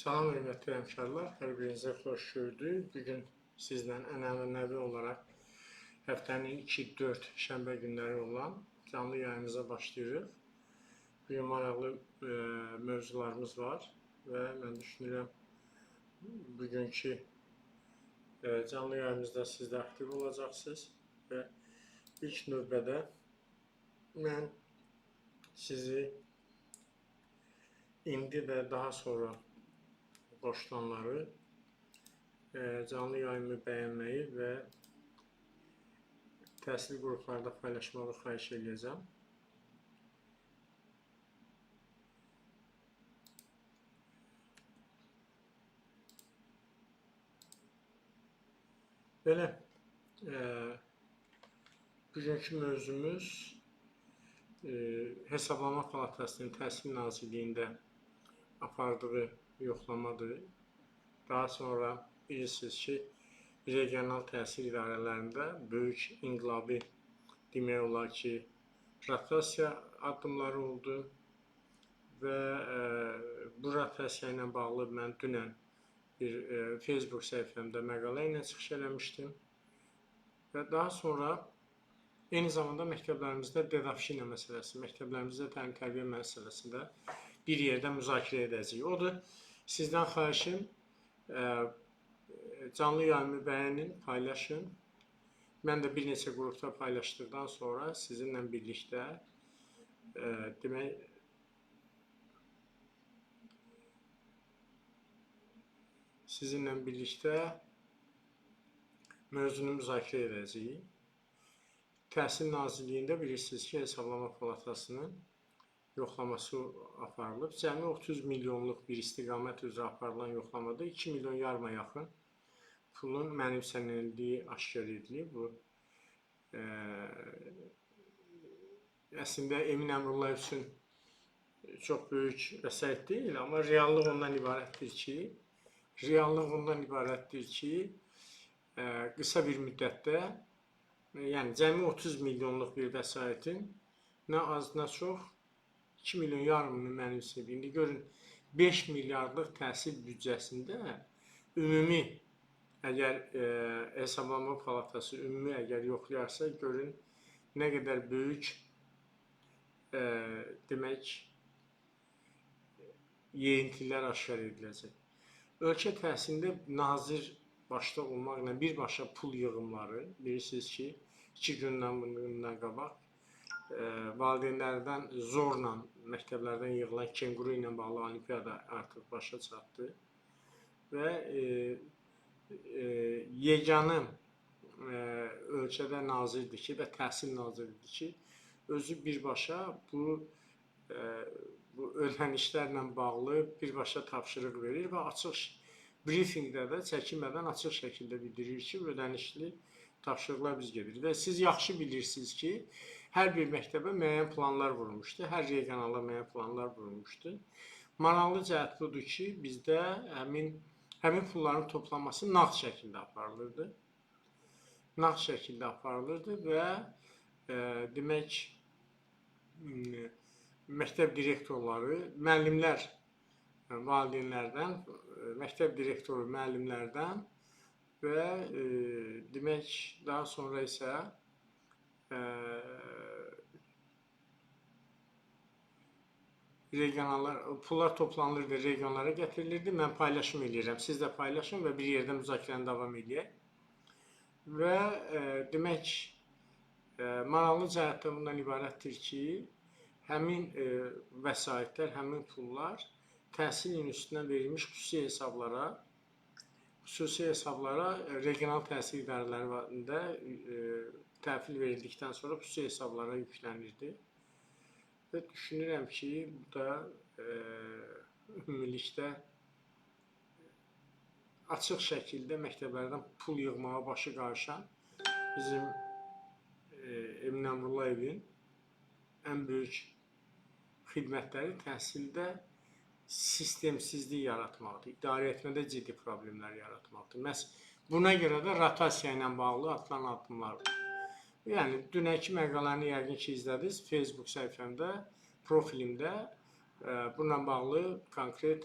Salam hörmətli həmkarlar, hər birinizə xoş gördük. Bugün sizlə ənənəvi olaraq həftənin 2-4 şənbə günləri olan canlı yayımıza başlayırıq. Bugün maraqlı mövzularımız var və mən düşünürəm bugünkü canlı yayımızda siz də aktiv olacaqsınız və ilk növbədə mən sizi indi və daha sonra boşlananları canlı yayımı bəyənməyi və təhsil qruplarda paylaşmağı xahiş edəcəm. Belə, bugünkü mövzumuz Hesablama Palatasının Təhsil Nazirliyində apardığı yoxlamadır. Daha sonra bilirsiniz ki, regional təhsil idarələrində böyük inqilabi demək olar ki, rotasiya addımları oldu və bu rotasiya ilə bağlı mən dünən bir Facebook səhifəmdə məqalə ilə çıxış eləmişdim və daha sonra eyni zamanda məktəblərimizdə dedafşina məsələsi, məktəblərimizdə təlim-tərbiyə məsələsi də bir yerdə müzakirə edəcəyik. Odur, sizdən xahişim canlı yayımı bəyənin, paylaşın. Mən də bir neçə qrupda paylaşdıqdan sonra sizinlə birlikdə demək mövzunu müzakirə edəcəyik. Təhsil Nazirliyində bilirsiniz ki, Hesablama Palatasının yoxlaması aparılıb. Cəmi 30 milyonluq bir istiqamət üzrə aparılan yoxlamada 2 milyon yarıma yaxın pulun mənimsənildiyi aşkar edilib. Bu əslində Emin Əmrullayev üçün çox böyük vəsait deyil, amma reallıq ondan ibarətdir ki, qısa bir müddətdə, yəni cəmi 30 milyonluq bir vəsaitin nə az, nə çox 2 milyon yarımını mənimsəyib. İndi görün, 5 milyardlıq təhsil büdcəsində ümumi, əgər Hesablama Palatası ümumi əgər yoxlayarsa, görün nə qədər böyük demək yeyintilər aşkar ediləcək. Ölkə təhsilində nazir başda olmaqla birbaşa pul yığımları, bilirsiniz ki, 2 gündən qabaq valideynlərdən zorla məktəblərdən yığılan kenguru ilə bağlı olimpiyada artıq başa çatdı və yeganə ölkədə nazirdir ki və təhsil naziridir ki, özü birbaşa bu ödənişlərlə bağlı birbaşa tapşırıq verir və açıq briefingdə də çəkinmədən açıq şəkildə bildirir ki, ödənişli tapşırıqlar biz gedir. Və siz yaxşı bilirsiniz ki, hər bir məktəbə müəyyən planlar vurulmuşdu, hər regionala müəyyən planlar vurulmuşdu. Maraqlı cəhət budur ki, bizdə həmin pulların toplanması nağd şəkildə aparılırdı. Və demək, məktəb direktorları, müəllimlər valideynlərdən, məktəb direktoru müəllimlərdən və demək, daha sonra isə pullar toplanılırdı, regionlara gətirilirdi. Mən paylaşım edirəm, siz də paylaşın və bir yerdə müzakirəni davam edək. Və demək, maraqlı cəhətdə bundan ibarətdir ki, həmin vəsaitlər, həmin pullar təhsilin üstünə verilmiş xüsusi hesablara regional təhsil idarələrində təhvil verildikdən sonra xüsusi hesablara yüklənirdi. Və düşünürəm ki, bu da ümumilikdə açıq şəkildə məktəblərdən pul yığmağa başı qarışan bizim Emin Əmrullayevin ən böyük xidmətləri təhsildə sistemsizlik yaratmaqdır, idarə etmədə ciddi problemlər yaratmaqdır. Məhz buna görə də rotasiya ilə bağlı atılan addımlardır. Yəni, dünənki məqaləni yəqin ki, izlədiniz. Facebook səhifəmdə, profilimdə bununla bağlı konkret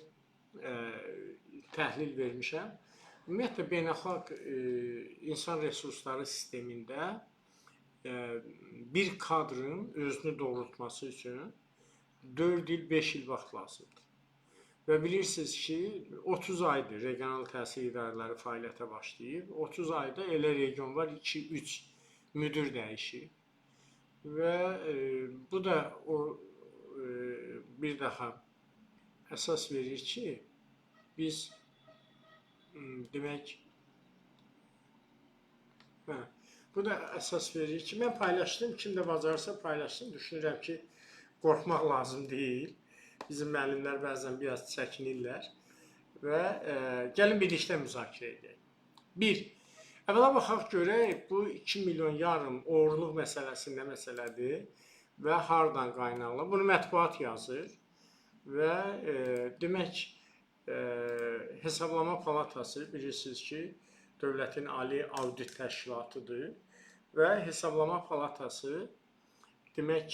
təhlil vermişəm. Ümumiyyətlə, beynəlxalq insan resursları sistemində bir kadrın özünü doğrultması üçün 4 il, 5 il vaxt lazımdır. Və bilirsiniz ki, 30 aydır regional təhsil idarələri fəaliyyətə başlayıb. 30 ayda elə region var, 2-3 müdür dəyişib. Və bu da bir daha əsas verir ki, biz demək, bu da əsas verir ki, mən paylaşdım, kim də bacarsa paylaşdım. Düşünürəm ki, qorxmaq lazım deyil. Bizim müəllimlər bəzən biraz çəkinirlər və gəlin birlikdə müzakirə edək. 1. Əvvəla baxaq görək, bu 2,5 milyon oğurluq məsələsi nə məsələdir və hardan qaynaqlanır. Bunu mətbuat yazır və demək, Hesablama Palatası bilirsiniz ki, dövlətin ali audit təşkilatıdır və Hesablama Palatası demək,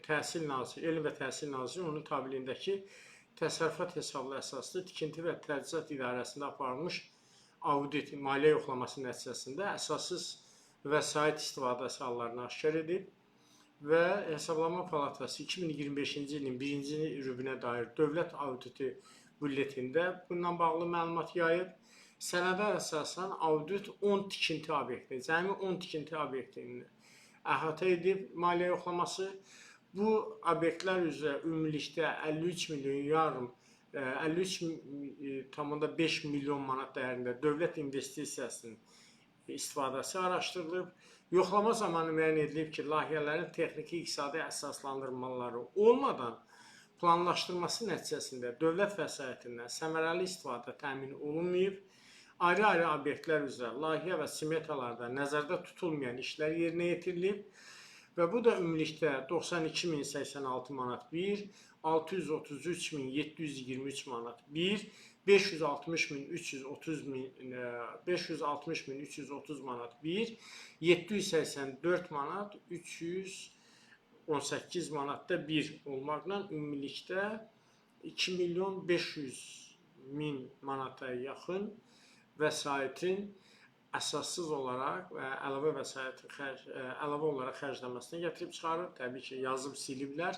Təhsil Naziri, Elm və Təhsil Naziri onun tabeliyindəki təsərrüfat hesablı əsaslı tikinti və tədrisat idarəsində aparılmış audit, maliyyə yoxlaması nəticəsində əsassız vəsait istifadəsi hallarını aşkar edib və Hesablama Palatası 2025-ci ilin 1-ci rübünə dair dövlət auditi bülletində bununla bağlı məlumat yayıb. Sənədə əsasən audit 10 tikinti obyektini, cəmi 10 tikinti obyektini əhatə edib maliyyə yoxlaması. Bu obyektlər üzrə ümumilikdə 53,5 milyon manat dəyərində dövlət investisiyasının istifadəsi araşdırılıb. Yoxlama zamanı müəyyən edilib ki, layihələrin texniki iqtisadi əsaslandırmaları olmadan planlaşdırması nəticəsində dövlət vəsaitindən səmərəli istifadə təmin olunmayıb. Ayrı-ayrı obyektlər üzrə layihə və smetalarda nəzərdə tutulmayan işlər yerinə yetirilib və bu da ümumilikdə 92.086 manat 1, 633.723 manat 1, 560.330 manat 1, 784 manat 318 manatda 1 olmaqla ümumilikdə 2.500.000 manata yaxın vəsaitin əsassız olaraq və əlavə olaraq xərcləməsini gətirib çıxarır. Təbii ki, yazıb siliblər,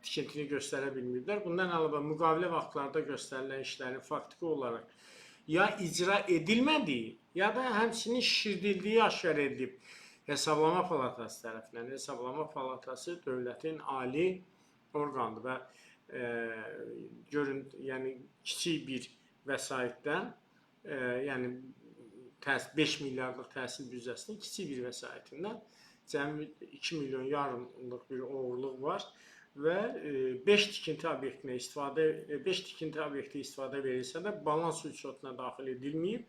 tikintini göstərə bilməyiblər. Bundan əlavə müqavilə vaxtlarda göstərilən işlərin faktiki olaraq ya icra edilmədiyi, ya da həmçinin şişirdildiyi aşkar edilib Hesablama Palatası tərəfindən. Hesablama Palatası dövlətin ali orqanıdır və görün, yəni kiçik bir vəsaitdən, yəni 5 milyardlıq təhsil büdcəsinin kiçik bir vəsaitindən cəmi 2,5 milyonluq bir oğurluq var və 5 tikinti obyekti istifadə verilsə də balans ücretine daxil edilməyib.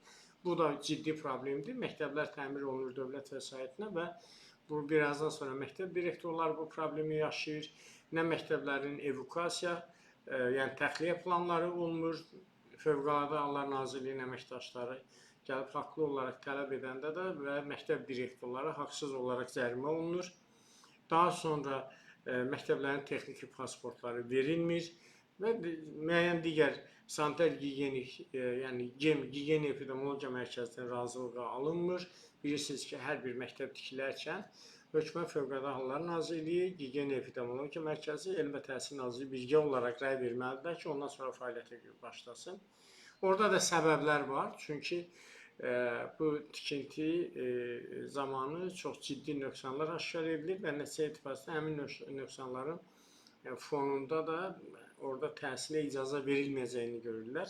Bu da ciddi problemdir. Məktəblər təmir olunur dövlət vəsaitinə və bu birazdan sonra məktəb direktorları bu problemi yaşayır. Nə məktəblərin evokasiya, yəni təxliyə planları olmur. Fövqəladə Hallar Nazirliyinin əməkdaşları gəlib haqlı olaraq tələb edəndə də və məktəb direktorları haqsız olaraq cərimə olunur. Daha sonra məktəblərin texniki pasportları verilmir və müəyyən digər sanitar-gigiyenik, yəni gigiyen epidemiologiya mərkəzindən razılığa alınmır. Bilirsiniz ki, hər bir məktəb tikilərkən Hökumət Fövqəladə Hallar Nazirliyi, Gigiyen Epidemiologiya Mərkəzi, Elm və Təhsil Nazirliyi birgə olaraq rəy verməlidir ki, ondan sonra fəaliyyətə başlasın. Orada da səbəblər var, çünki bu tikinti zamanı çox ciddi nöqsanlar aşkar edilir və nəticə etibarında həmin nöqsanların fonunda da orada təhsilə icazə verilməyəcəyini görürlər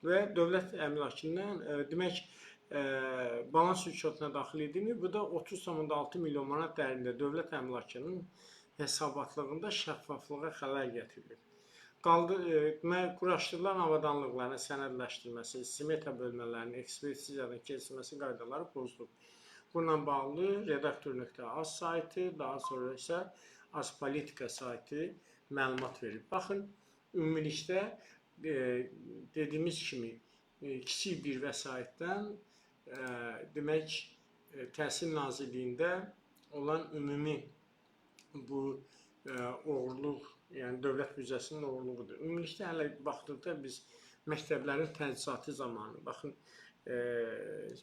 və dövlət əmlakından demək balans ücretinə daxil edilmir. Bu da 30,6 milyon manat dəyərində dövlət əmlakının hesabatlığında şəffaflığa xələl gətirir. Quraşdırılan avadanlıqların sənədləşdirilməsi, smeta bölmələrinin ekspertizadan keçirilməsi qaydaları pozulub. Bununla bağlı redaktor.az saytı, daha sonra isə Azpolitika saytı məlumat verir. Baxın, ümumilikdə dediyimiz kimi kiçik bir vəsaitdən demək Təhsil Nazirliyində olan ümumi bu oğurluq, yəni dövlət büdcəsinin oğurluğudur. Ümumilikdə hələ baxdıqda biz məktəblərin tədrisatı zamanı, baxın,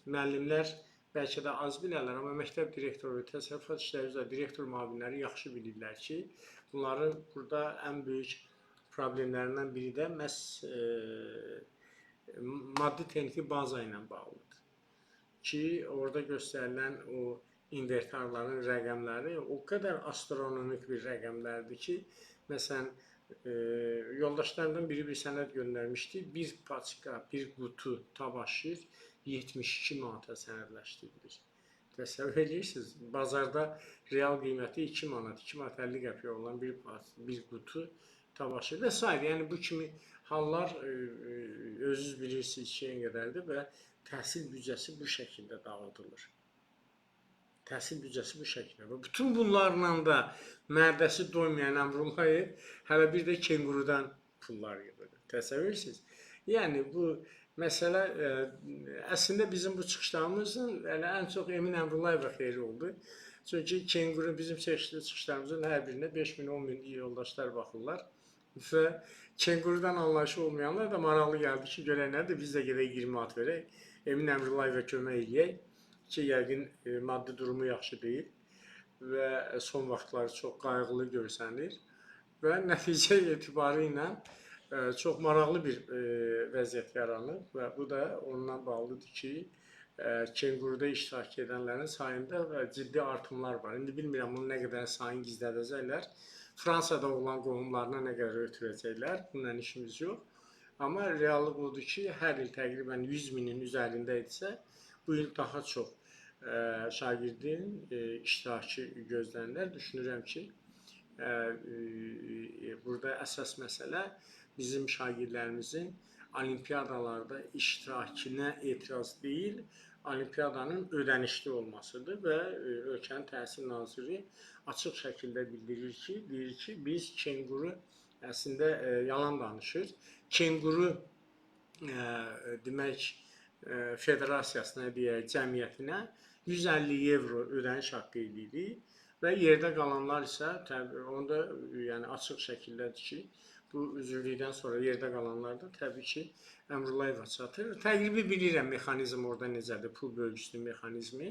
müəllimlər bəlkə də az bilərlər, amma məktəb direktoru, təsərrüfat işləri üzrə direktor müavinləri yaxşı bilirlər ki, bunların burada ən böyük problemlərindən biri də məhz maddi texniki baza ilə bağlıdır. Ki, orada göstərilən o inventarların rəqəmləri o qədər astronomik bir rəqəmlərdir ki, məsələn, yoldaşlarından biri bir sənəd göndərmişdi. Bir paçka, bir qutu tabaşir 72 manata sənədləşdirilir. Təsəvvür edirsiniz, bazarda real qiyməti 2 manat, 2 manat 50 qəpiyə olan bir qutu tabaşir və s. Yəni bu kimi hallar özünüz bilirsiniz ki, nə qədərdir və təhsil büdcəsi bu şəkildə dağıdılır. Təhsil büdcəsi bu şəkildə. Və bütün bunlarla da mədəsi doymayan Əmrullayev hələ bir də kenqurudan pullar yığır. Təsəvvür edirsiniz? Yəni bu məsələ əslində bizim bu çıxışlarımızın ən çox Emin Əmrullayevə xeyri oldu. Çünki kenguru bizim çıxışlarımızın hər birinə 5000, 10.000 yoldaşlar baxırlar. Və kengurudan anlayışı olmayanlar da maraqlı gəldi ki, görək nədir, biz də gedək 20 manat verək, Emin Əmrullayevə kömək eləyək ki, yəqin maddi durumu yaxşı deyil və son vaxtları çox qayğılı görsənir və nəticə etibarı ilə çox maraqlı bir vəziyyət yaranır və bu da ondan bağlıdır ki, kenguruda iştirak edənlərin sayında ciddi artımlar var. İndi bilmirəm, bunu nə qədər sayını gizlədəcəklər. Fransada olan qohumlarına nə qədər ötürəcəklər, bununla işimiz yox. Amma reallıq odur ki, hər il təqribən 100.000-in üzərində etsə, bu il daha çox şagirdin iştirakı gözlənilər. Düşünürəm ki, burada əsas məsələ bizim şagirdlərimizin olimpiyadalarda iştirakına etiraz deyil, olimpiyadanın ödənişli olmasıdır və ölkənin Təhsil Naziri açıq şəkildə bildirir ki, deyir ki, biz kenguru əslində yalan danışır. Kenguru demək federasiyasına, deyək, cəmiyyətinə 150 evro ödəniş haqqı edirik və yerdə qalanlar isə onda yəni açıq şəkildədir ki, bu üzvlükdən sonra yerdə qalanlar da təbii ki, Əmrullayeva çatır. Təqribi bilirəm mexanizm orada necədir, pul bölgüsü mexanizmi.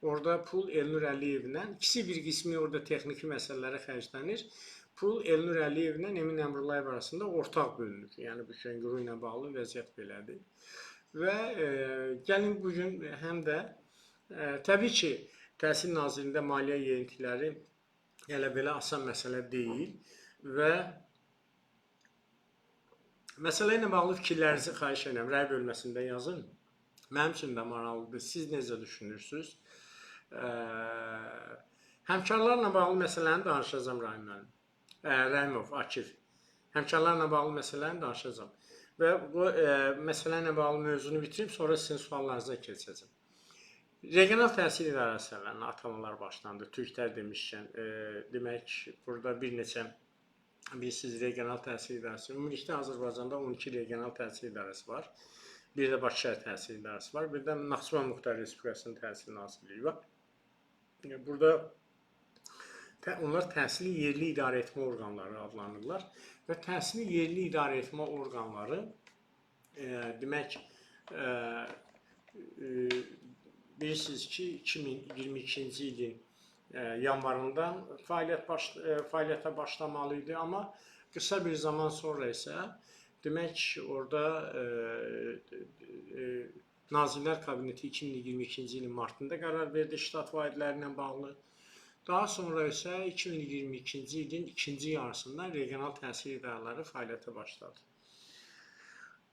Orada pul Elnur Əliyevlə, ikisi bir qismi orada texniki məsələlərə xərclənir. Pul Elnur Əliyevlə Emin Əmrullayev arasında ortaq bölünür. Yəni bu kenguru ilə bağlı vəziyyət belədir. Və gəlin bugün həm də təbii ki, Təhsil Nazirliyində maliyyə yeyintiləri elə belə asan məsələ deyil və məsələ ilə bağlı fikirlərinizi xahiş edirəm, rəy bölməsində yazın. Mənim üçün də maraqlıdır. Siz necə düşünürsünüz? Həmkarlarla bağlı məsələni danışacağım Rəhimov, Akif. Həmkarlarla bağlı məsələni danışacağım. Və bu məsələ ilə bağlı mövzunu bitirib, sonra sizin suallarınıza keçəcəm. Regional təhsil idarələrinin atamalar başlandı. Türklər demişkən, demək, burada bir neçə bilirsiniz, regional təhsil idarəsi. Ümumilikdə Azərbaycanda 12 regional təhsil idarəsi var. Bir də Bakı şəhər təhsil idarəsi var. Bir də Naxçıvan Muxtar Respublikasının Təhsil Nazirliyi var. Burada onlar təhsili yerli idarə etmə orqanları adlanırlar. Və təhsili yerli idarə etmə orqanları demək, bilirsiniz ki, 2022-ci ilin yanvarından fəaliyyətə başlamalıydı, amma qısa bir zaman sonra isə demək orada Nazirlər Kabineti 2022-ci ilin martında qərar verdi ştat vahidləri ilə bağlı. Daha sonra isə 2022-ci ilin ikinci yarısından regional təhsil idarələri fəaliyyətə başladı.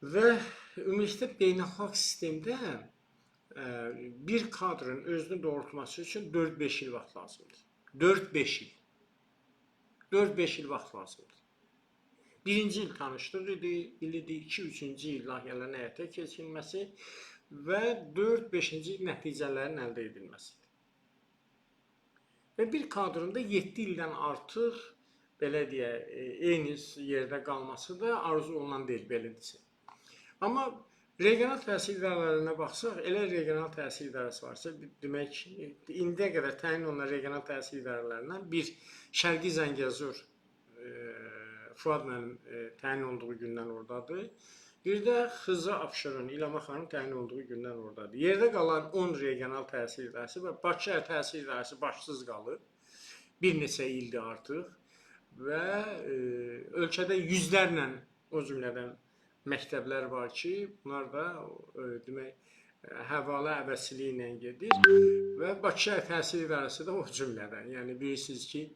Və ümumilikdə beynəlxalq sistemdə bir kadrın özünü doğrultması üçün 4-5 il vaxt lazımdır. 4-5 il. 4-5 il vaxt lazımdır. Birinci il tanışlıq idi, 2-3-cü il layihələrin həyata keçirilməsi və 4-5-ci nəticələrin əldə edilməsidir. Və bir kadrında 7 ildən artıq, belə deyək, eyni yerdə qalması da arzu olunan deyil, belə desək. Amma regional təhsil idarələrinə baxsaq, elə regional təhsil idarəsi varsa, demək, indiyə qədər təyin olunan regional təhsil idarələrindən bir Şərqi Zəngəzur, Fuad müəllim təyin olduğu gündən oradadır. Bir də Xızı Abşeron, İlham xanım təyin olduğu gündən oradadır. Yerdə qalan 10 regional təhsil idarəsi və Bakı Şəhər Təhsil İdarəsi başsız qalıb. Bir neçə ildir artıq və ölkədə yüzlərlə, o cümlədən məktəblər var ki, bunlar da demək, həvalə əbəssiliyi ilə gedir və Bakı Şəhər Təhsil İdarəsi də o cümlədən. Yəni bilirsiniz ki,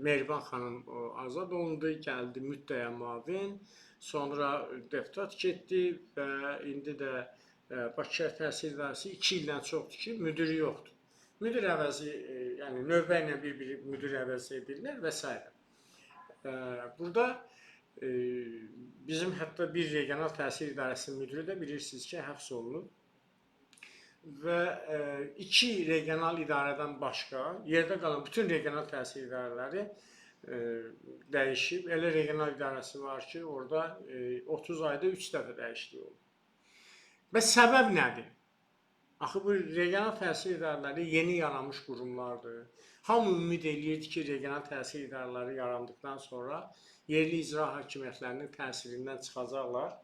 Mehriban xanım azad olundu, gəldi müddəyə müavin, sonra deputat getdi və indi də Bakı Şəhər Təhsil İdarəsi 2 ildən çoxdur ki, müdiri yoxdur. Müdir əvəzi, yəni növbə ilə bir-biri müdir əvəzi edirlər və s. Burada bizim hətta bir regional təhsil idarəsinin müdiri də bilirsiniz ki, həbs olunub. Və 2 regional idarədən başqa yerdə qalan bütün regional təhsil idarələri dəyişib. Elə regional idarəsi var ki, orada 30 ayda 3 dəfə dəyişiklik olub. Və səbəb nədir? Axı bu regional təhsil idarələri yeni yaranmış qurumlardır. Hamı ümid eləyirdi ki, regional təhsil idarələri yarandıqdan sonra yerli icra hakimiyyətlərinin təsirindən çıxacaqlar.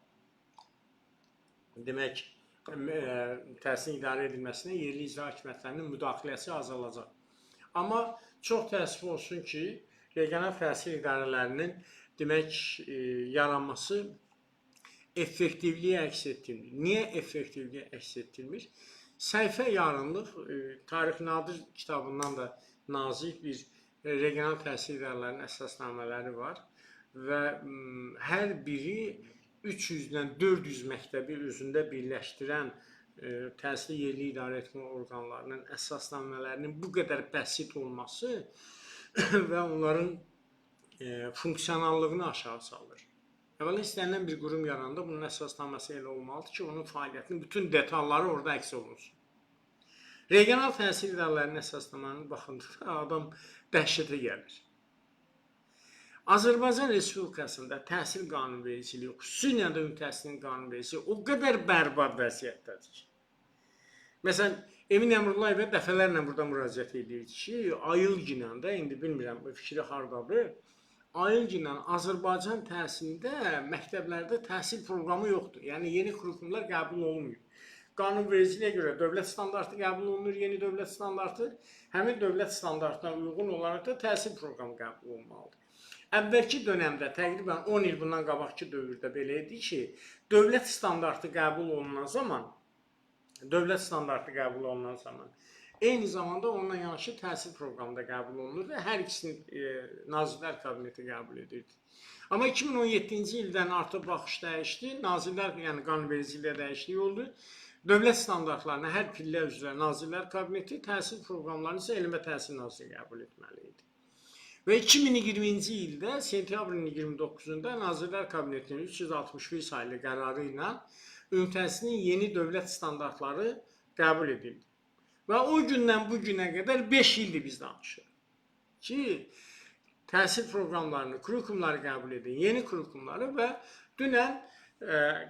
Demək, təhsil idarə edilməsinə yerli icra hakimiyyətlərinin müdaxiləsi azalacaq. Amma çox təəssüf olsun ki, regional təhsil idarələrinin demək, yaranması effektivliyi əks etdirmir. Niyə effektivliyi əks etdirmir? Səhifə yarımlıq Tarix Nadir kitabından da nazik bir regional təhsil idarələrinin əsasnamələri var və hər biri 300-dən 400 məktəbi özündə birləşdirən təhsil yerli idarə etmə orqanlarının əsasnamələrinin bu qədər bəsit olması və onların funksionallığını aşağı salır. Əvvəla istənilən bir qurum yarananda bunun əsasnaməsi elə olmalıdır ki, onun fəaliyyətinin bütün detalları orada əks olunsun. Regional təhsil idarələrinin əsasnamələrine baxındıqda adam dəhşətə gəlir. Azərbaycan Respublikasında təhsil qanunvericiliyi, xüsusilə də ümumi təhsilin qanunvericiliyi o qədər bərbad vəziyyətdədir ki. Məsələn, Emin Əmrullayevə dəfələrlə burada müraciət edir ki, ayılginən də, indi bilmirəm, fikri hardadır, ayılginən Azərbaycan təhsilində, məktəblərdə təhsil proqramı yoxdur. Yəni, yeni kurikulumlar qəbul olunmuyor. Qanunvericiliyə görə dövlət standartı qəbul olunur, yeni dövlət standartı, həmin dövlət standartına uyğun olaraq da təhsil proqramı qəbul olunmalıdır. Əvvəlki dönəmdə, təqribən 10 il bundan qabaqki dövrdə belə idi ki, dövlət standartı qəbul olunan zaman, eyni zamanda onunla yanaşı təhsil proqramı da qəbul olunurdu. Hər ikisini Nazirlər Kabineti qəbul edirdi. Amma 2017-ci ildən artıq baxış dəyişdi, Nazirlər, yəni qanunvericiliyə dəyişiklik oldu. Dövlət standartlarına hər pillə üzrə Nazirlər Kabineti, təhsil proqramlarını isə Elm və Təhsil Nazirliyi qəbul etməli idi. Və 2020-ci ildə, sentyabrın 29-da Nazirlər Kabinetinin 361 sayılı qərarı ilə ümumi təhsilin yeni dövlət standartları qəbul edildi. Və o gündən bu günə qədər 5 ildir biz danışırıq ki, təhsil proqramlarını, kurikulumları qəbul edin, yeni kurikulumları və dünən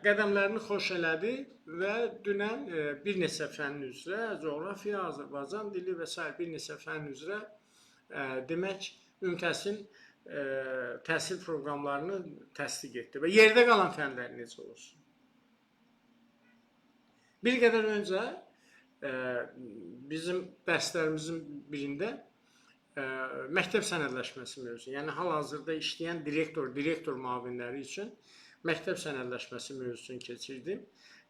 qədəmlərini xoş elədi və dünən bir neçə fənn üzrə, coğrafiya, Azərbaycan dili və s. bir neçə fənn üzrə demək, ümumi təhsil proqramlarını təsdiq etdi və yerdə qalan fənlər necə olsun? Bir qədər öncə bizim dərslərimizin birində məktəb sənədləşməsi mövzusu, yəni hal-hazırda işləyən direktor müavinləri üçün məktəb sənədləşməsi mövzusunu keçirdim.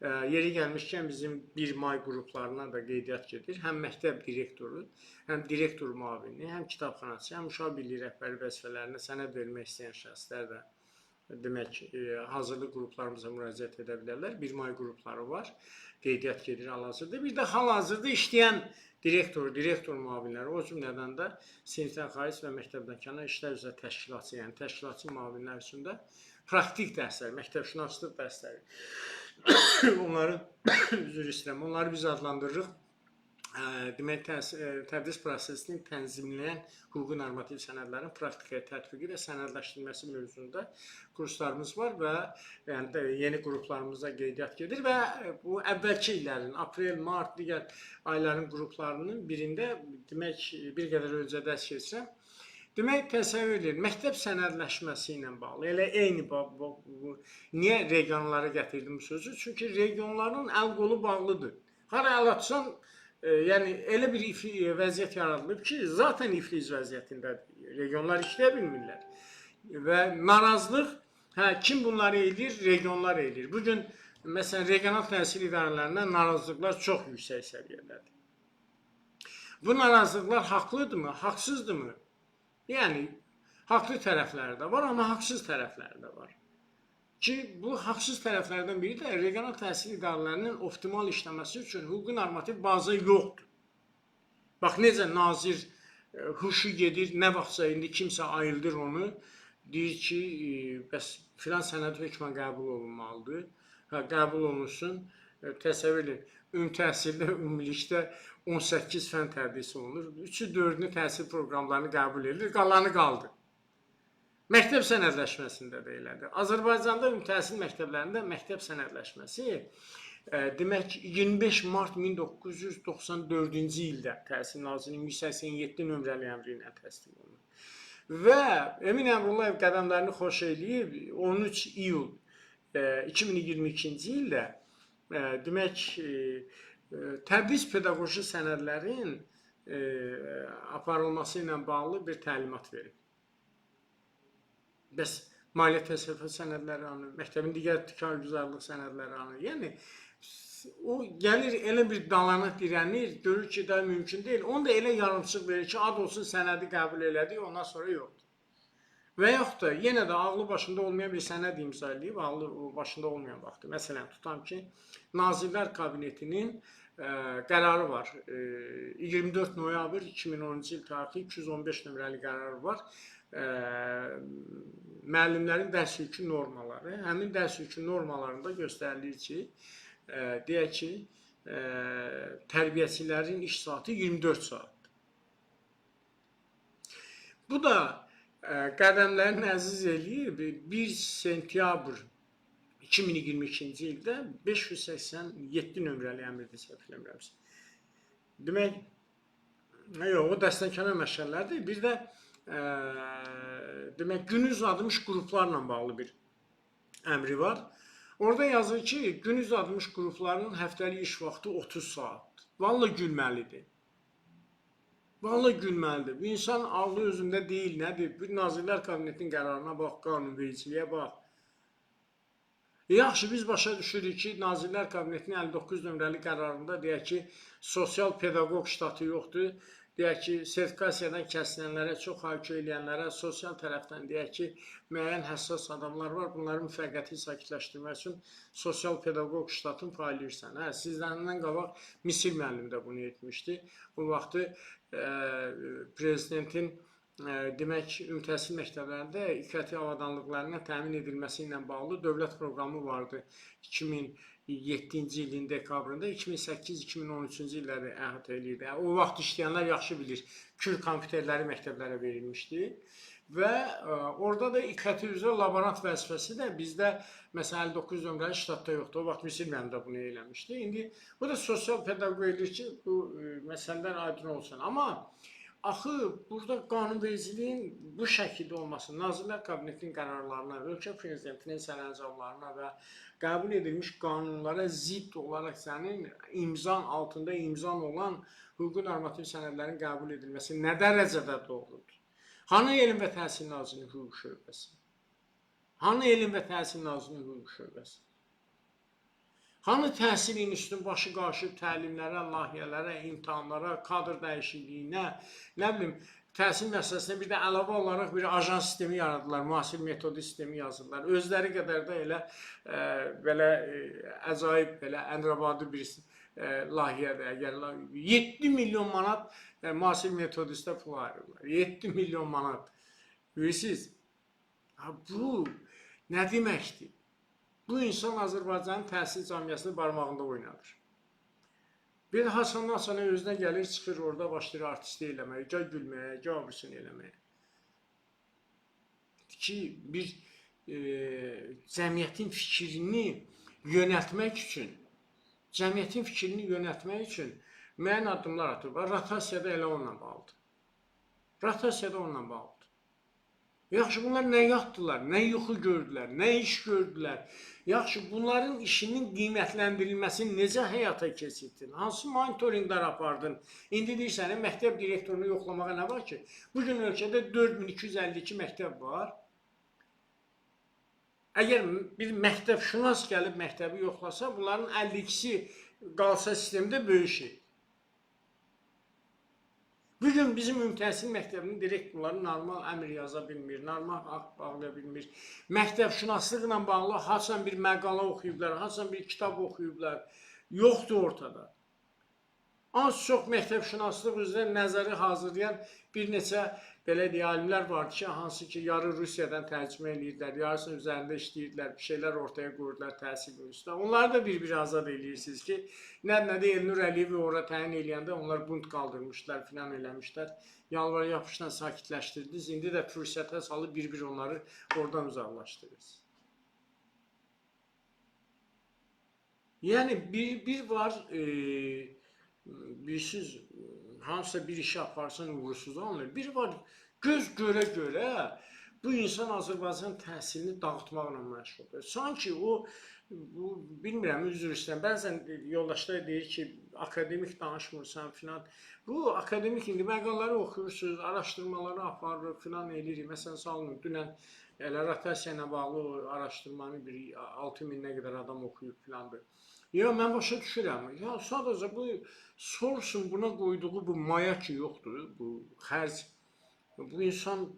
Yeri gəlmişkən bizim 1 may qruplarına da qeydiyyat gedir. Həm məktəb direktoru, həm direktor müavini, həm kitabxanaçı, həm uşaq birliyi rəhbəri vəzifələrinə sənəd vermək istəyən şəxslər də demək, hazırlıq qruplarımıza müraciət edə bilərlər. 1 may qrupları var, qeydiyyat gedir hal-hazırda. Bir də hal-hazırda işləyən direktor müavinləri, o cümlədən də sinifdən xaric və məktəbdən kənar işlər üzrə təşkilatçı, yəni təşkilatçı müavinlər üçün də praktik dərslər, məktəbşünaslıq dərsləri onları üzr istəyirəm, onları biz adlandırırıq. Demək, tədris prosesini tənzimləyən hüquqi normativ sənədlərin praktikaya tətbiqi və sənədləşdirilməsi mövzusunda kurslarımız var və yəni yeni qruplarımıza qeydiyyat gedir və bu əvvəlki illərin, aprel, mart, digər ayların qruplarının birində demək bir qədər öncə dərs keçirəm. Demək, təsəvvür edin, məktəb sənədləşməsi ilə bağlı, elə eyni niyə regionlara gətirdim bu sözü? Çünki regionların əl qolu bağlıdır. Hara əl atsan, yəni elə bir vəziyyət yaradılıb ki, zaten iflic vəziyyətindədir. Regionlar işləyə bilmirlər. Və narazılıq, kim bunları edir? Regionlar edir. Bugün, məsələn, regional təhsil idarələrində narazılıqlar çox yüksək səviyyədədir. Bu narazılıqlar haqlıdırmı, haqsızdırmı? Yəni, haqlı tərəfləri də var, amma haqsız tərəfləri də var. Ki, bu haqsız tərəflərdən biri də regional təhsil idarələrinin optimal işləməsi üçün hüquqi normativ baza yoxdur. Bax, necə nazir huşu gedir, nə vaxtsa indi kimsə ayıldır onu, deyir ki, bəs filan sənəd hökmən qəbul olunmalıdır, qəbul olunsun, təsəvvür edin, ümumi təhsildə, ümumilikdə 18 fən tədris olunur, 3-4-ünü təhsil proqramlarını qəbul edilir, qalanı qaldı. Məktəb sənədləşməsində də elədir. Azərbaycanda ümumi təhsil məktəblərində məktəb sənədləşməsi demək 25 mart 1994-cü ildə Təhsil Nazirliyinin 187 nömrəli əmri ilə təsdiq olunur. Və Emin Əmrullayev qədəmlərini xoş eləyib 13 iyul 2022-ci ildə demək tədris pedaqoji sənədlərin aparılması ilə bağlı bir təlimat verib. Bəs maliyyə təsərrüfat sənədləri anı, məktəbin digər kargüzarlıq sənədləri anı. Yəni, o gəlir elə bir dalana dirənir, görür ki, daha mümkün deyil. Onu da elə yarımçıq verir ki, ad olsun sənədi qəbul elədik, ondan sonra yoxdur. Və yaxud da yenə də ağlı başında olmayan bir sənəd imzalayıb, ağlı başında olmayan vaxtı. Məsələn, tutam ki, Nazirlər Kabinetinin qərarı var. 24 noyabr 2010-cu il tarixli 215 nömrəli qərarı var. Müəllimlərin dərs yükü normaları. Həmin dərs yükü normalarında göstərilir ki, deyək ki, tərbiyəçilərin iş saatı 24 saatdır. Bu da qədəmlərini əziz eləyib 1 sentyabr 2022-ci ildə 587 nömrəli əmrdir, səhv eləmirəmsə. Demək, yox, o dəstənkənar məşəllərdir. Bir də demək, gün uzadılmış qruplarla bağlı bir əmri var. Orada yazır ki, gün uzadılmış qrupların həftəlik iş vaxtı 30 saatdır. Vallahi gülməlidir. Vallahi gülməlidir. Bu insan ağlı özündə deyil, nədir? Bir Nazirlər Kabinetinin qərarına bax, qanunvericiliyə bax. Yaxşı, biz başa düşürük ki, Nazirlər Kabinetinin 59 nömrəli qərarında deyək ki, sosial pedaqoq ştatı yoxdur. Deyək ki, sertifikasiyadan kəsilənlərə, çox haykü eləyənlərə, sosial tərəfdən deyək ki, müəyyən həssas adamlar var. Bunların müvəqqəti sakitləşdirmək üçün sosial pedaqoq ştatını paylayırsan. Sizlərindən qabaq Misir müəllim də bunu etmişdi. Bu vaxtı prezidentin demək, ümumi təhsil məktəblərində İKT avadanlıqlarına təmin edilməsi ilə bağlı dövlət proqramı vardı 2007-ci ilin dekabrında, 2008-2013-cü illəri əhatə edirdi. O vaxt işləyənlər yaxşı bilir, Kür kompüterləri məktəblərə verilmişdi və orada da İKT üzrə laborant vəzifəsi də bizdə məsələn 59 nömrəli ştatda yoxdur. O vaxt Misir müəllim də bunu eləmişdi. İndi bu da sosial pedaqoq edir ki, bu məsələlər aydın olsun. Amma axı, burada qanunvericiliyin bu şəkildə olması, Nazirlər Kabinetinin qərarlarına, ölkə prezidentinin sərəncamlarına və qəbul edilmiş qanunlara zidd olaraq sənin imzan altında imzan olan hüquqi normativ sənədlərin qəbul edilməsi nə dərəcədə doğrudur? Hanı Elm və Təhsil Nazirliyinin hüquq şöbəsi? Hanı Elm və Təhsil Nazirliyinin hüquq şöbəsi? Hanı təhsil institutunun başı qarşı təlimlərə, layihələrə, imtahanlara, kadr dəyişikliyinə, nə bilim, təhsil məsələsində bir də əlavə olaraq bir ajans sistemi yaradılar, müasir metodi sistemi yazırlar. Özləri qədər də elə belə əcaib, belə ənrəvadı bir layihədə, əgər 7 milyon manat müasir metodistə pul ayırırlar. 7 milyon manat. Bilirsiniz, bu nə deməkdir? Bu insan Azərbaycanın təhsil cəmiyyətini barmağında oynadır. Bir Hasan özünə gəlir, çıxır orada başlayır artistlik eləməyə, gəl gülməyə, gəl abrisini eləməyə. Ki, bir cəmiyyətin fikrini yönəltmək üçün müəyyən addımlar atır. Rotasiyada elə onunla bağlıdır. Yaxşı, bunlar nə yatdılar, nə yuxu gördülər, nə iş gördülər. Yaxşı, bunların işinin qiymətləndirilməsini necə həyata keçirdin? Hansı monitorinqlər apardın? İndi deyirsən, məktəb direktorunu yoxlamağa nə var ki? Bugün ölkədə 4252 məktəb var. Əgər bir məktəbşünas gəlib məktəbi yoxlasa, bunların 52'si qalsa sistemdə böyük şey. Bugün bizim ümumtəhsil məktəbinin direktorları normal əmr yaza bilmir, normal akt bağlaya bilmir. Məktəbşünaslıqla bağlı haçan bir məqala oxuyublar, haçan bir kitab oxuyublar. Yoxdur ortada. Az çox məktəbşünaslıq üzrə nəzəri hazırlayan bir neçə belə deyə alimlər vardı ki, hansı ki, yarı Rusiyadan tərcümə edirlər, yarısının üzərində işləyirdilər, bir şeylər ortaya qoyurdular təhsil üstə. Onları da bir-bir azad edirsiniz ki, nədə Elnur Əliyevi orada təyin eləyəndə onlar bunt qaldırmışlar, filan eləmişlər. Yalvar yapışdan sakitləşdirdiniz. İndi də fürsətə salıb bir-bir onları oradan uzaqlaşdırırsınız. Yəni, bir var, bilirsiniz, hansısa bir işi aparsan uğursuz olmuyor. Bir var, göz görə-görə bu insan Azərbaycan təhsilini dağıtmaqla məşğuldur. Sanki o, bilmirəm, üzr istəyirəm, bəzən yoldaşlar deyir ki, akademik danışmırsan filan. Bu akademik indi məqaları oxuyursunuz, araşdırmaları aparır, filan eləyirik. Məsələn, salın, dünən rotasiya ilə bağlı araşdırmanı bir 6000-nə qədər adam oxuyub filandır. Ya, mən başa düşürəm. Ya, sadəcə bu Sorsun buna qoyduğu bu maya ki yoxdur, bu xərc, bu insan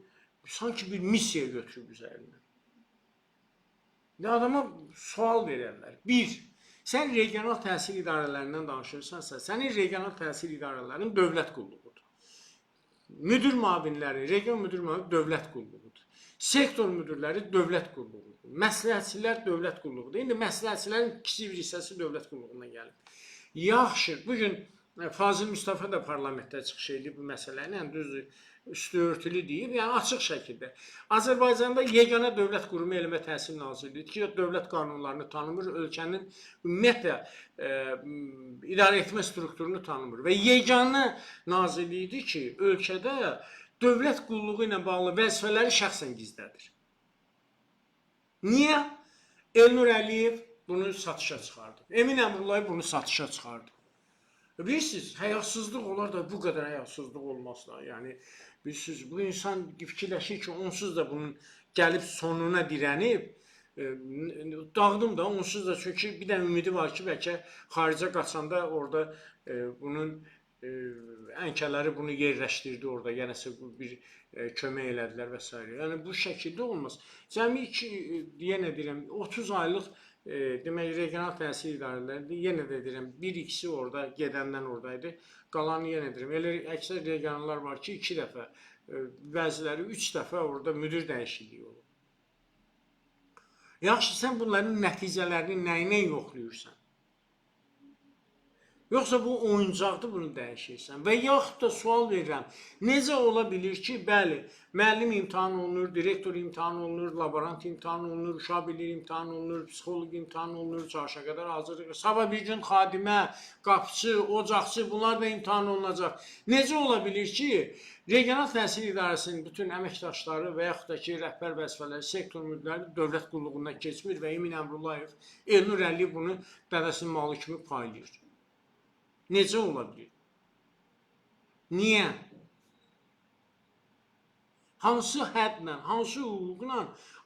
sanki bir missiya götürüb üzərinə. Adama sual verərlər. Bir, sən regional təhsil idarələrindən danışırsansa, sənin regional təhsil idarələrinin dövlət qulluğudur. Müdür müavinləri, region müdür müavinləri dövlət qulluğudur. Sektor müdürləri dövlət qulluğudur. Məsləhətçilər dövlət qulluğudur. İndi məsləhətçilərin kiçik bir hissəsi dövlət qulluğuna gəlib. Yaxşı, bugün Fazil Mustafa da parlamentdə çıxış edib bu məsələni, yəni düzdür, üstü örtülü deyib, yəni açıq şəkildə. Azərbaycanda yeganə dövlət qurumu Elmə Təhsil Nazirliyidir ki, dövlət qanunlarını tanımır, ölkənin ümumiyyətlə idarə etmə strukturunu tanımır və yeganə nazirliyidir ki, ölkədə dövlət qulluğu ilə bağlı vəzifələri şəxsən gizlədir. Niyə? Elnur Əliyev bunu satışa çıxardı. Emin Əmrullayev bunu satışa çıxardı. Bilirsiniz, həyasızlıq olar da bu qədər həyasızlıq olmaz da. Yəni, bilirsiniz, bu insan fikirləşir ki, onsuz da bunun gəlib sonuna dirənib, dağdım da onsuz da, çünki bir də ümidi var ki, bəlkə xaricə qaçanda orada bunun ənkələri bunu yerləşdirdi orada, yenəsə bir kömək elədilər və s. Yəni, bu şəkildə olmaz. Cəmi ki, yenə deyirəm, 30 aylıq demək, regional təhsil idarələrində, yenə də deyirəm, bir-ikisi orada, gedəndən oradaydı, qalanı yenə deyirəm. Elə əksər regionallar var ki, 2 dəfə, bəziləri 3 dəfə orada müdür dəyişikliyi olur. Yaxşı, sən bunların nəticələrini nəyinə yoxlayırsan? Yoxsa bu oyuncaqdır, bunu dəyişirsən. Və yaxud da sual verirəm, necə ola bilir ki, bəli, müəllim imtahan olunur, direktor imtahan olunur, laborant imtahan olunur, uşaq birliyi imtahan olunur, psixoloq imtahan olunur, çarşa qədər hazırlıq. Sabah bir gün xadimə, qapıçı, ocaqçı, bunlar da imtahan olunacaq. Necə ola bilir ki, regional təhsil idarəsinin bütün əməkdaşları və yaxud da ki, rəhbər vəzifələri, sektor müdürləri dövlət qulluğundan keçmir və Emin Əmrullayev, Elnur Əliyev bunu dədəsinin malı kimi paylayır. Necə ola bilir? Niyə? Hansı hədlə, hansı hüquqla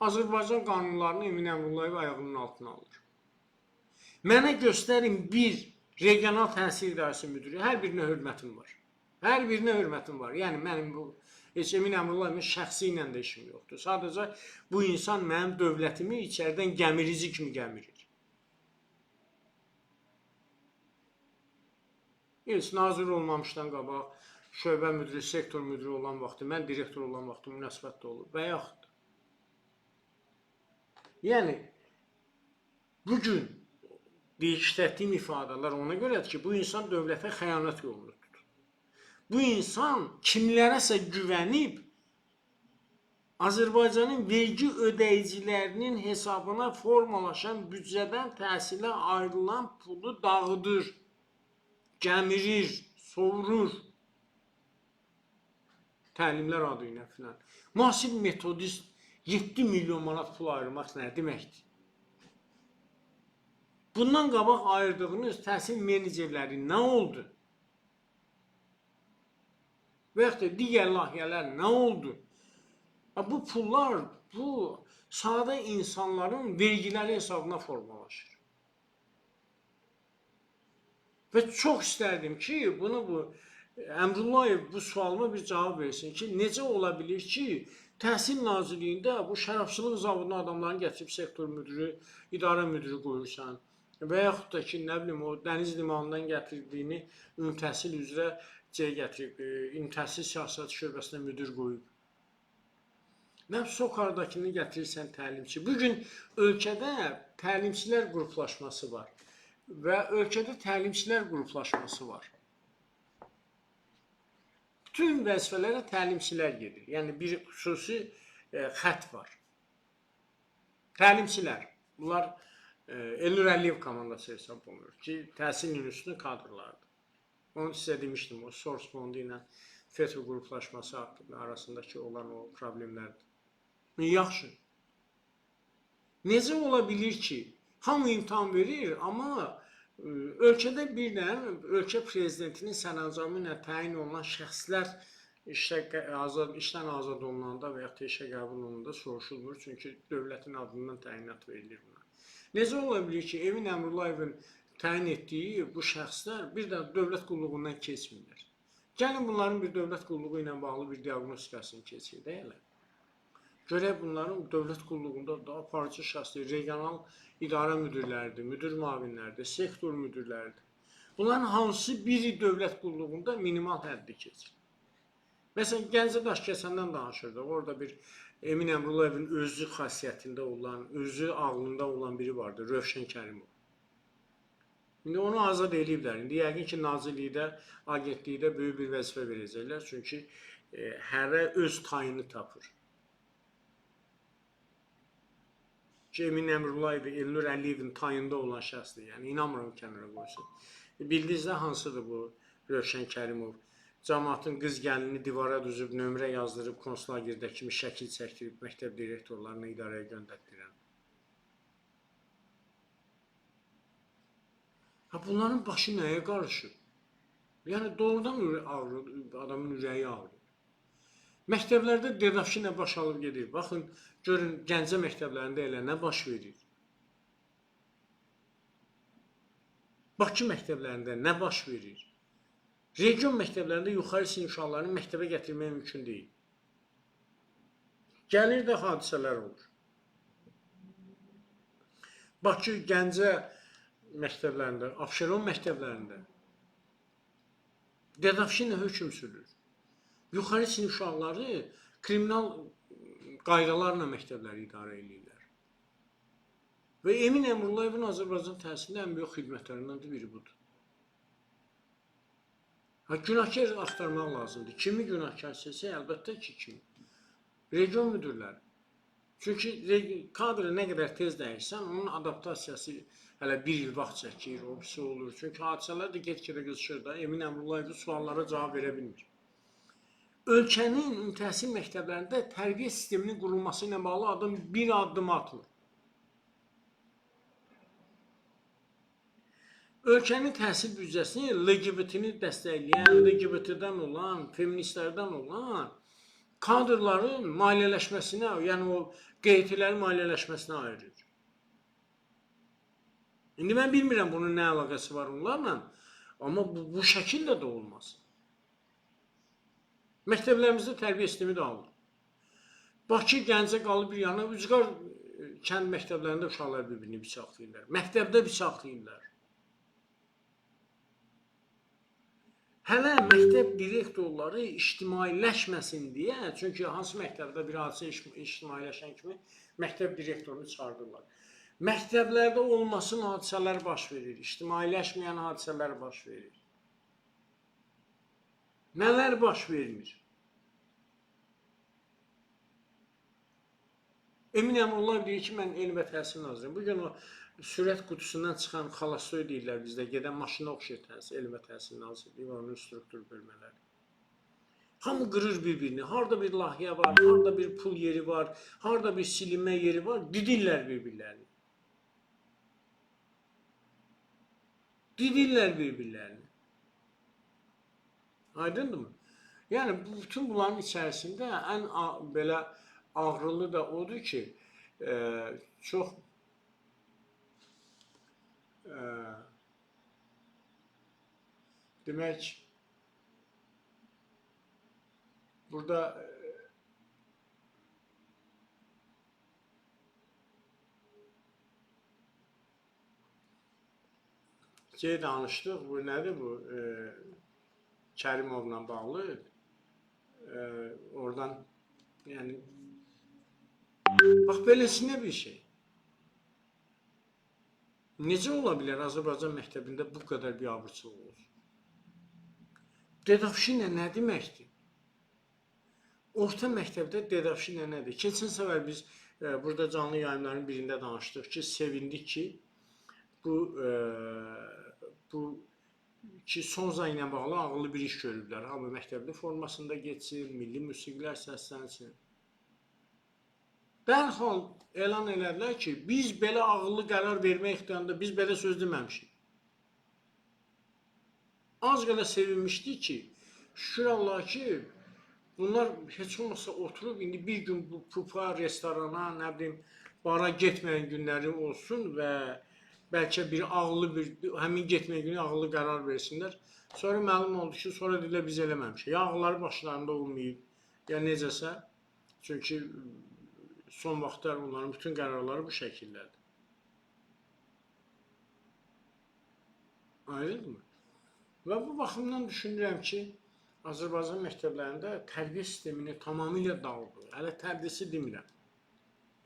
Azərbaycan qanunlarını Emin Əmrullayev ayağının altına alır? Mənə göstərin bir regional təhsil idarəsi müdürü, hər birinə hörmətim var. Hər birinə hörmətim var. Yəni, mənim bu, heç Emin Əmrullayevin şəxsi ilə də işim yoxdur. Sadəcə bu insan mənim dövlətimi içərdən gəmirici kimi gəmirir. Heç nazir olmamışdan qabaq, şöbə müdürü, sektor müdürü olan vaxtı, mən direktor olan vaxtı münasibətdə olur və yaxud. Yəni, Bugün işlətdiyim ifadələr ona görədir ki, bu insan dövlətə xəyanət yolunu tutur. Bu insan kimlərəsə güvənib Azərbaycanın vergi ödəyicilərinin hesabına formalaşan büdcədən təhsilə ayrılan pulu dağıdır, gəmirir, sovurur. Təlimlər adı ilə filan. Müasir metodist 7 milyon manat pul ayırmaq nə deməkdir? Bundan qabaq ayırdığınız təhsil menecerləri nə oldu? Və yaxud da digər layihələr nə oldu? Bu pullar, bu sadə insanların vergiləri hesabına formalaşır. Və çox istərdim ki, Əmrullayev bu sualıma bir cavab versin ki, necə ola bilir ki, Təhsil Nazirliyində bu şərabçılıq zavoduna adamların gətirib sektor müdürü, idarə müdürü qoyursan və yaxud da ki, nə bilim, o dəniz limanından gətirdiyini ümumi təhsil üzrə gətirib, ümumi təhsil siyasəti şöbəsinə müdür qoyub. Nə Sokardakini gətirirsən təlimçi. Bugün ölkədə təlimçilər qruplaşması var və ölkədə təlimçilər qruplaşması var. Bütün vəzifələrə təlimçilər gedir. Yəni bir xüsusi xətt var. Təlimçilər. Bunlar Elnur Əliyev komandası hesab olunur ki, təhsil institutunun kadrlarıdır. Onu sizə demişdim, o Source fondu ilə FETÖ qruplaşması arasındakı olan o problemlərdir. Yaxşı. Necə ola bilir ki, hamı imtahan verir, amma ölkədə birdən ölkə prezidentinin sərəncamı ilə təyin olunan şəxslər işdən azad olunanda və yaxud da işə qəbul olunanda soruşulmur, çünki dövlətin adından təyinat verilir buna. Necə ola bilir ki, Emin Əmrullayevin təyin etdiyi bu şəxslər bir də dövlət qulluğundan keçmirlər? Gəlin bunların bir dövlət qulluğu ilə bağlı bir diaqnostikasını keçir deyələr. Görək bunların dövlət qulluğunda da aparıcı şəxsdir, regional idarə müdürləridir, müdür müavinləridir, sektor müdürləridir. Bunların hansı biri dövlət qulluğunda minimal həddi keçir? Məsələn, Gəncə Daşkəsəndən danışırdıq. Orada bir Emin Əmrullayevin özü xasiyyətində olan, özü ağlında olan biri vardı, Rövşən Kərimov. İndi onu azad ediblər. İndi yəqin ki, Nazirlikdə, agentlikdə böyük bir vəzifə verəcəklər. Çünki hərə öz tayını tapır. Ki, Emin Əmrullayev və Elnur Əliyevin tayında olan şəxsdir. Yəni, inanmıram kənara qoysun. Bildinizdə hansıdır bu Rövşən Kərimov? Cəmaatın qız gəlini divara düzüb, nömrə yazdırıb, konsulagirdə kimi şəkil çəkdirib, məktəb direktorlarına idarəyə göndərdirən. Bunların başı nəyə qarışır? Yəni, doğrudan adamın ürəyi ağrır. Məktəblərdə dedafşi nə baş alıb gedir. Baxın, görün, Gəncə məktəblərində elə nə baş verir. Bakı məktəblərində nə baş verir. Region məktəblərində yuxarı sinif uşaqlarını məktəbə gətirmək mümkün deyil. Gəlir də hadisələr olur. Bakı, Gəncə məktəblərində, Abşeron məktəblərində dedafşi nə hökm sürür. Yuxarı sinif uşaqları kriminal qaydalarla məktəbləri idarə edirlər. Və Emin Əmrullayevin Azərbaycan təhsilində ən böyük xidmətlərindən biri budur. Günahkar axtarmaq lazımdır. Kimi günahkar seçsə, əlbəttə ki, kimi. Region müdürləri. Çünki kadrı nə qədər tez dəyişsən, onun adaptasiyası hələ bir il vaxt çəkir, o birisi olur. Çünki hadisələr də get-gedə qızışır da, Emin Əmrullayev suallara cavab verə bilmir. Ölkənin ümumi təhsil məktəblərində tərbiyə sisteminin qurulması ilə bağlı adam bir addım atmır. Ölkənin təhsil büdcəsini LGBT-ni dəstəkləyən, LGBT-dən olan, feministlərdən olan kadrların maliyyələşməsinə, yəni o QT-lərin maliyyələşməsinə ayırır. İndi mən bilmirəm bunun nə əlaqəsi var onlarla, amma bu şəkildə də olmaz. Məktəblərimizdə tərbiyə sistemi də alır. Bakı, Gəncə qalıb bir yana, Ucqar kənd məktəblərində uşaqlar bir-birini bıçaqlayırlar. Məktəbdə bıçaqlayırlar. Hələ məktəb direktorları ictimailəşməsin deyə, çünki hansı məktəbdə bir hadisə ictimailəşən kimi məktəb direktorunu çağırırlar. Məktəblərdə olmasın hadisələr baş verir, ictimailəşməyən hadisələr baş verir. Nələr baş vermir? Emin Əmrullayev deyir ki, mən Elm və Təhsil Naziriyəm. Bugün o sürət qutusundan çıxan xalasoy deyirlər bizdə, gedən maşına oxşayır təhsil, Elm və Təhsil Nazirliyi, onun struktur bölmələri. Hamı qırır bir-birini. Harada bir layihə var, harada bir pul yeri var, harada bir silinmə yeri var, didirlər bir-birlərini. Didirlər bir-birlərini. Aydındırmı? Yəni, bütün bunların içərisində ən belə ağrılı da odur ki, çox demək, burada danışdıq, bu nədir bu? Kərimovla bağlı. Oradan, yəni, bax, beləsinə bir şey. Necə ola bilər Azərbaycan məktəbində bu qədər biabırçılıq olur? Dedavşinə nə deməkdir? Orta məktəbdə dedavşinə nədir? Keçən səfər biz burada canlı yayımların birində danışdıq ki, sevindik ki, ki son zay ilə bağlı ağıllı bir iş görüblər. Hamı məktəbli formasında geçsin, milli musiqilər səslənsin. Dərhal elan elədilər ki, biz belə ağıllı qərar vermək ixtiyarında biz belə söz deməmişik. Az qədər sevinmişdik ki, şükür Allah ki, bunlar heç olmasa oturub, indi bir gün bu pupa, restorana, nə bilim, bara getməyən günləri olsun və bəlkə bir ağıllı həmin getməyə günü ağıllı qərar versinlər. Sonra məlum oldu ki, sonra deyirlər biz eləməmişik. Ya ağılları başlarında olmayıb, ya necəsə. Çünki son vaxtlar onların bütün qərarları bu şəkildədir. Aydınmı? Və bu baxımdan düşünürəm ki, Azərbaycan məktəblərində tərbiyə sistemini tamamilə dağıldı. Hələ tərbiyəsi demirəm.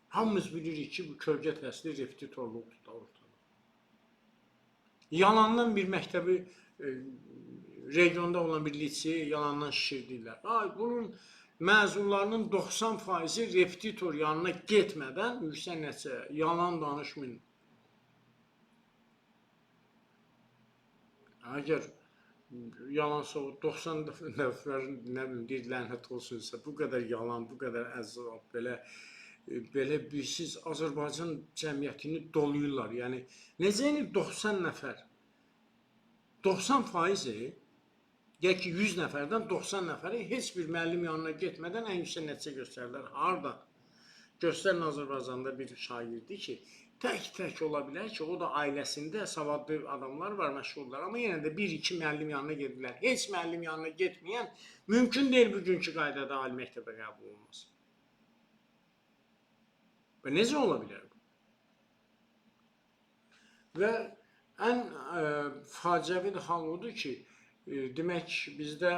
Hamımız bilirik ki, bu kölgə təhsili repetitorluq tutar ortada. Yalandan bir məktəbi, regionda olan bir liseyi yalandan şişirdirlər. Bunun məzunlarının 90% repetitor yanına getmədən yüksək nəticə, yalan danışmayın. Əgər yalansa o 90 nəfərin, nə bilim, deyir, lənət olsunsa, bu qədər yalan, bu qədər əzab, belə siz Azərbaycan cəmiyyətini doluyurlar. Yəni, necə 90 nəfər? 90%, gəl ki 100 nəfərdən 90 nəfəri heç bir müəllim yanına getmədən ən yüksək nəticə göstərirlər. Harada? Göstərin Azərbaycanda bir şagirdi ki, tək ola bilər ki, o da ailəsində savadlı adamlar var, məşğullar. Amma yenə də 1-2 müəllim yanına gedirlər. Heç müəllim yanına getməyən mümkün deyil bugünkü qaydada ali məktəbə qəbul olması. Və necə ola bilər bu? Və ən faciəvi hal odur ki, demək bizdə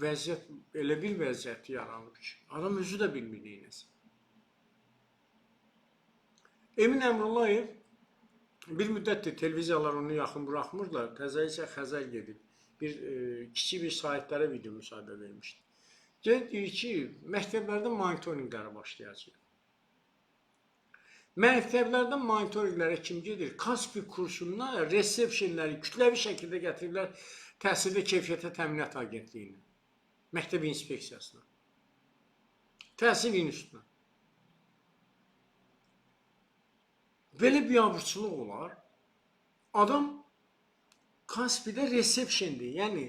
vəziyyət, elə bir vəziyyət yaranıb ki, adam özü də bilmir neynəsə. Emin Əmrullayev bir müddətdir televiziyalar onu yaxın buraxmırlar, təzə isə Xəzər gedib. Kiçik bir saytlara video müsahidə vermişdi. Deyir ki, məktəblərdə monitorinqlərə başlayacaq. Məktəblərdə monitorinqlərə kim gedir? Kaspi kursundan resepşenləri kütləvi şəkildə gətiriblər Təhsildə Keyfiyyətə Təminat Agentliyinə, Məktəb İnspeksiyasına, Təhsil İnstitutuna. Belə biabırçılıq olar. Adam Kaspidə resepşendir, yəni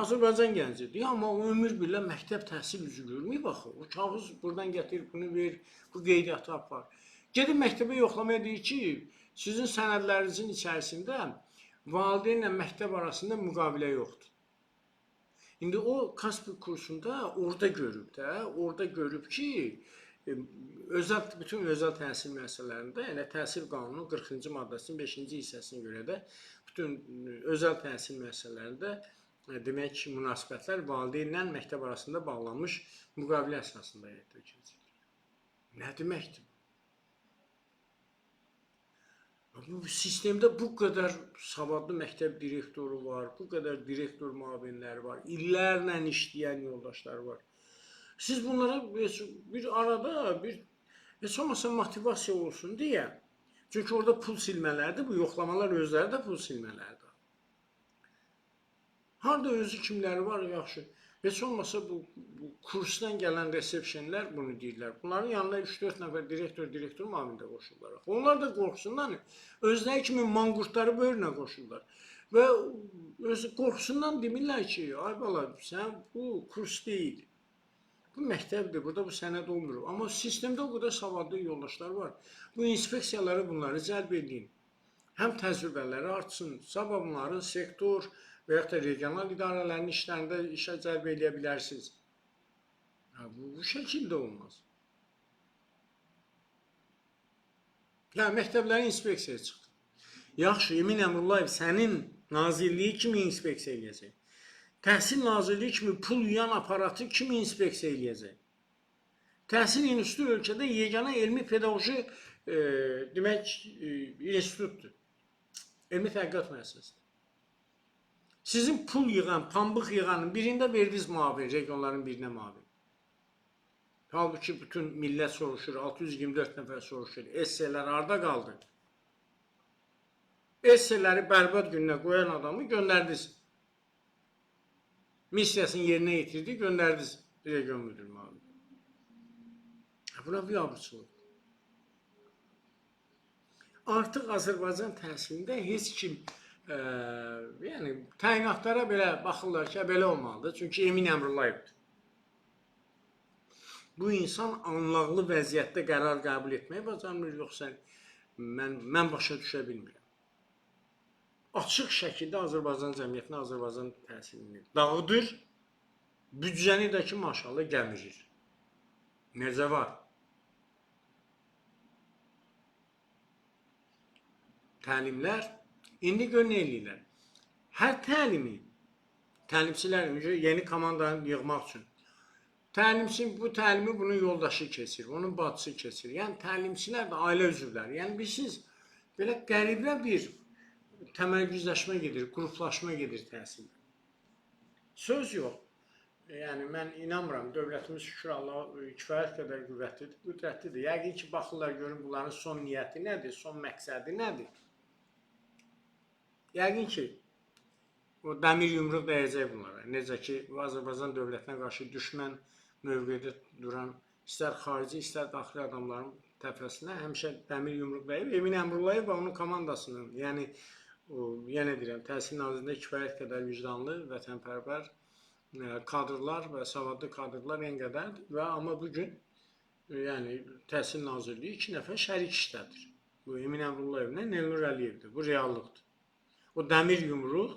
Azərbaycan gəncidir, amma o ömür billah məktəb təhsil üzü görməyib axı. O kağız buradan gətir, bunu ver, bu qeydiyyatı apar. Gedib məktəbə yoxlamaya deyir ki, sizin sənədlərinizin içərisində valideynlə məktəb arasında müqavilə yoxdur. İndi o Kaspi kursunda orada görüb ki, bütün özəl təhsil müəssisələrində, yəni təhsil qanunun 40-cı maddəsinin 5-ci hissəsinə görə də bütün özəl təhsil müəssisələrində demək ki, münasibətlər valideynlə məktəb arasında bağlanmış müqavilə əsasında həyata keçirilir. Nə deməkdir? Bu sistemdə bu qədər savadlı məktəb direktoru var, bu qədər direktor müavinləri var, illərlə işləyən yoldaşlar var. Siz bunlara bir arada heç olmasa motivasiya olsun deyə, çünki orada pul silmələrdir, bu yoxlamalar özləri də pul silmələrdir. Harada özü kimləri var, yaxşı. Heç olmasa bu kursdan gələn resepsiyonlər bunu deyirlər. Bunların yanına 3-4 nəfər direktor müavini də qoşurlar. Onlar da qorxusundan özləri kimi manqurtları böyrünə qoşurlar. Və öz qorxusundan demirlər ki, ay bala, sən bu kurs deyil. Bu məktəbdir, burada bu sənəd olmur. Amma sistemdə o qədər savadlı yoldaşlar var. Bu inspeksiyaları bunları cəlb edin. Həm təcrübələri artsın, sabah bunları sektor və yaxud da regional idarələrin işlərində işə cəlb edə bilərsiniz. Bu şəkildə olmaz. Yəni, məktəblərin inspeksiyaya çıxdı. Yaxşı, Emin Əmrullayev sənin nazirliyi kimi inspeksiya eləyəcək? Təhsil Nazirliyi kimi pul yuyan aparatı kimi inspeksiya eləyəcək? Təhsil institutu ölkədə yeganə elmi pedaqoji demək institutdur. Elmi tədqiqat müəssisəsidir. Sizin pul yığan, pambıq yığanın birində verdiniz müavin, regionların birinə müavin. Halbuki bütün millət soruşur, 624 nəfər soruşur. Esselər harada qaldı? Esseləri bərbad gününə qoyan adamı göndərdiniz. Missiyasını yerinə yetirdi, göndərdiniz region müdür müavin. Buna bir abırçılıq. Artıq Azərbaycan təhsilində heç kim yəni təyinatlara belə baxırlar ki, belə olmalıdır. Çünki Emin Əmrullayevdir. Bu insan anlaqlı vəziyyətdə qərar qəbul etməyi bacarmır, yoxsa mən başa düşə bilmirəm. Açıq şəkildə Azərbaycan cəmiyyətini, Azərbaycan təhsilini dağıdır, büdcəni də ki, maşallah gəmirir. Necə var? Təlimlər, indi gör nə eləyirlər. Hər təlimçilər yeni komandanı yığmaq üçün, təlimçi bu təlimi bunun yoldaşı keçir, onun bacısı keçir. Yəni, təlimçilər də ailə üzvləri. Yəni, bilirsiniz, belə qəribə bir təmərküzləşmə gedir, qruplaşma gedir təhsildə. Söz yox. Yəni, mən inanmıram, dövlətimiz şükür Allah kifayət qədər qüdrətlidir. Yəqin ki, baxırlar, görün bunların son niyyəti nədir, son məqsədi nədir? Yəqin ki, o dəmir yumruq dəyəcək bunlara. Necə ki, Azərbaycan dövlətinə qarşı düşmən mövqedə duran istər xarici, istər daxili adamların təfəsinə həmişə dəmir yumruq dəyib. Emin Əmrullayev və onun komandasının, yəni, yenə deyirəm, Təhsil Nazirliyində kifayət qədər vicdanlı, vətənpərvər kadrlar və savadlı kadrlar en qədərdir. Və amma bugün, yəni, Təhsil Nazirliyi 2 nəfər şərik işlədir. Bu, Emin Əmrullayevlə Elnur Əliyevdir. Bu, reallıqdır. O dəmir yumruq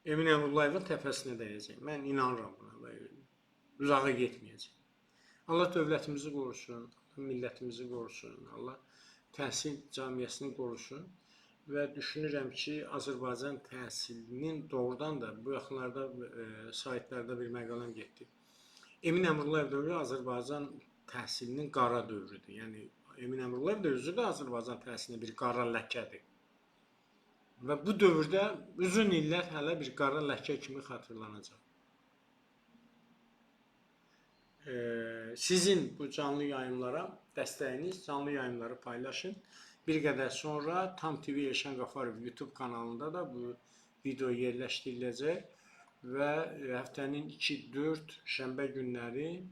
Emin Əmrullayevin təpəsinə dəyəcək. Mən inanıram buna və uzağa getməyəcək. Allah dövlətimizi qorusun, Allah millətimizi qorusun, Allah təhsil cəmiyyəsini qorusun və düşünürəm ki, Azərbaycan təhsilinin doğrudan da bu yaxınlarda saytlarda bir məqalam getdi. Emin Əmrullayev dövrü Azərbaycan təhsilinin qara dövrüdür. Yəni, Emin Əmrullayev də özü də Azərbaycan təhsilinə bir qara ləkədir. Və bu dövrdə uzun illər hələ bir qara ləkə kimi xatırlanacaq. Sizin bu canlı yayımlara dəstəyiniz, canlı yayımları paylaşın. Bir qədər sonra Tam TV Elşən Qafarov YouTube kanalında da bu video yerləşdiriləcək və həftənin 2-4 şənbə günləri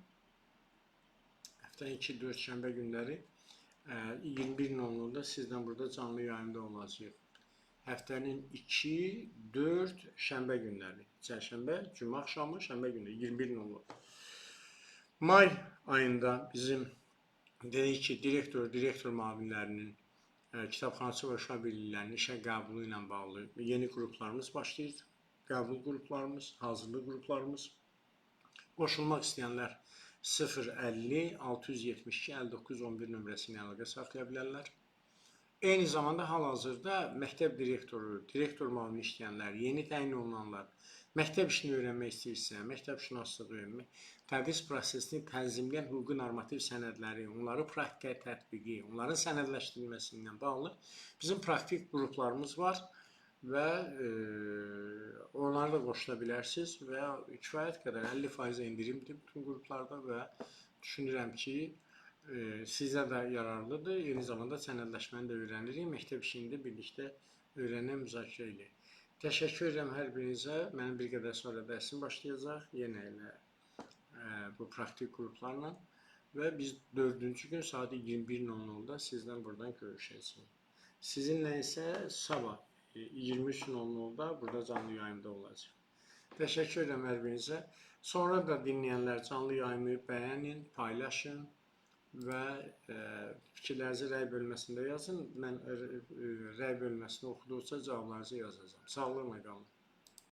21:00-da sizdən burada canlı yayımda olacaq. Həftənin 2-4 şənbə günləri, çərşənbə, cümə axşamı, şənbə günləri 21:00. May ayında bizim dedik ki, direktor müavinlərinin, kitabxanaçı və uşaq birliklərinin işə qəbulu ilə bağlı yeni qruplarımız başlayır. Qəbul qruplarımız, hazırlıq qruplarımız. Qoşulmaq istəyənlər 050 672 59 11 nömrəsini əlaqə saxlaya bilərlər. Eyni zamanda hal-hazırda məktəb direktoru, direktor müavini işləyənlər, yeni təyin olunanlar, məktəb işini öyrənmək istəyirsə, məktəb şünaslığı, tədris prosesini tənzimləyən hüquqi normativ sənədləri, onları praktikaya tətbiqi, onların sənədləşdirilməsi ilə bağlı bizim praktik qruplarımız var və onları da qoşula bilərsiniz və kifayət qədər 50% endirimdir bütün qruplarda və düşünürəm ki, sizə də yararlıdır. Eyni zamanda sənədləşməni də öyrənirik. Məktəb işini də birlikdə öyrənə, müzakirə edirik. Təşəkkür edirəm hər birinizə. Mənim bir qədər sonra dərsim başlayacaq. Yenə elə bu praktik qruplarla və biz 4-cü gün saat 21:00-da sizlə buradan görüşəcəyik. Sizinlə isə sabah 23:00-da burada canlı yayımda olacaq. Təşəkkür edirəm hər birinizə. Sonra da dinləyənlər canlı yayımı bəyənin, paylaşın və fikirlərinizi rəy bölməsində yazın. Mən rəy bölməsində oxuduqca cavablarınızı yazacağam. Sağlıqla qalın.